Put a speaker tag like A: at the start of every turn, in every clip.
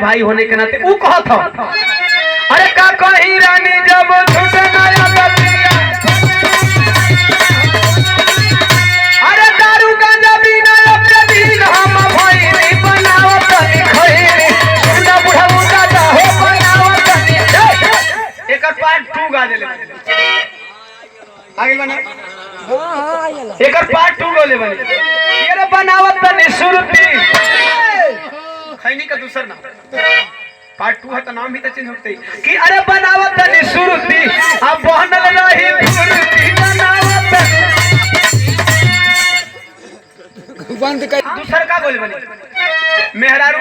A: भाई होने के नाते वो कहा था। अरे का कहीं रानी जब छूटे नया बतिया, अरे दारू गांजा बिना अपने दिन हम भाई नहीं बनावत नहीं खैरी सुना बुढ़ा दादा हो बनावत नहीं। एक पार्ट 2 गा देले आगे बना। एक पार्ट 2 गोले बने ये रे बनावत नहीं सुरती खैनी का दूसरा नाम पार्ट 2 है तो नाम भी तो चेंज होते कि अरे बनावत नहीं सुरती अब बहनल रही सुरती बनावत बंद कर दूसरा का बोले बने मेहरारू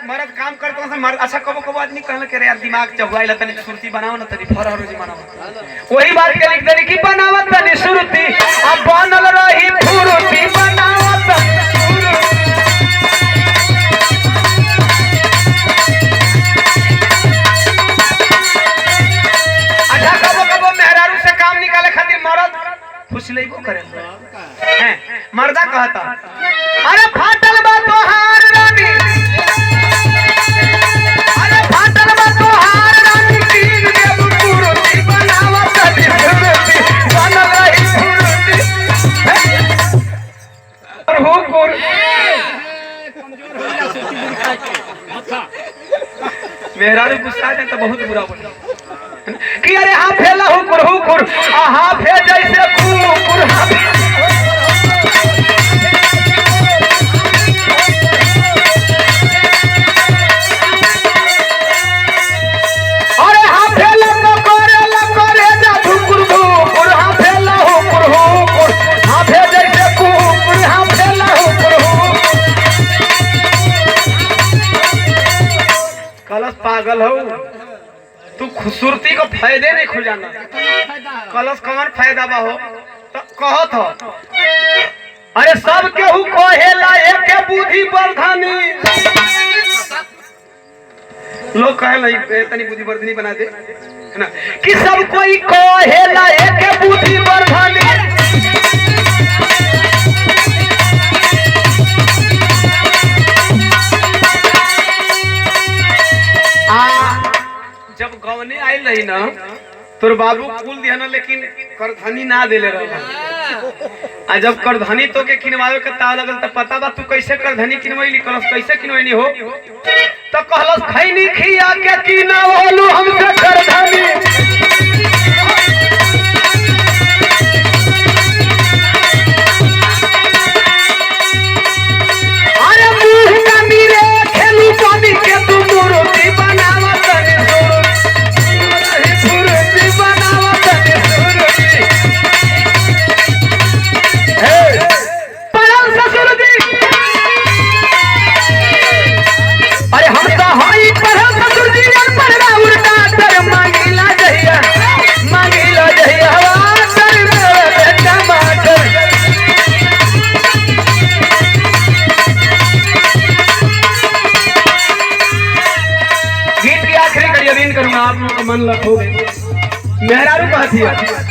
A: मर्द काम करता है मर्द अच्छा कबो कबो आदमी कहल के रे यार दिमाग चबवाइला तनी सुरती बनाओ ना तनी फर रोजी बनाओ वही बात के लिख देनी कि बनावत नहीं सुरती अब बहनल रही सुरती बनावत खुशलेबो करे हैं मर्दा कहता अरे फाटल बा तोहार रानी, अरे फाटल बा तोहार रानी तीन देव कुरुती बनावत दिलती बनल रही कुरुती और हो कुर कमजोर हो जा सूती बुरखा के अच्छा मेहरारू गुस्सा है तो बहुत बुरा बोला कि अरे हाँ फेला हुकुर हुकुर हाँ फे जैसे कुकुर अरे हाँ फेला तो करे जा हुकुर हुकुर हाँ फेला हुकुर हुकुर हाँ फे जैसे कुकुर हाँ फेला हुकुर हुकुर कलश पागल हो तू खूबसूरती को फायदे नहीं खुजाना कलश कमर फायदा बा हो तो कहो तो अरे सब केहू कहेला एक बुद्धि वर्धनी लोग कहेला तनी बुद्धि वर्धनी बना दे है ना कि सब कोई कहेला एक बुद्धि वर्धनी जब गवने आइल रही ना तोर बाबू कुल दिया ना लेकिन करधनी ना देले रहा आ जब करधनी तो के किनवावे के ता लगल त पता बा तू कैसे करधनी किनवैली करस कैसे किनवैनी हो तो कहलस खैनी खिया के किनवलू हमसे करधनी अरे मुंह का मीरे खेलू पानी के तू मूर्ति बनावा मन लखो मेहरारू कहती है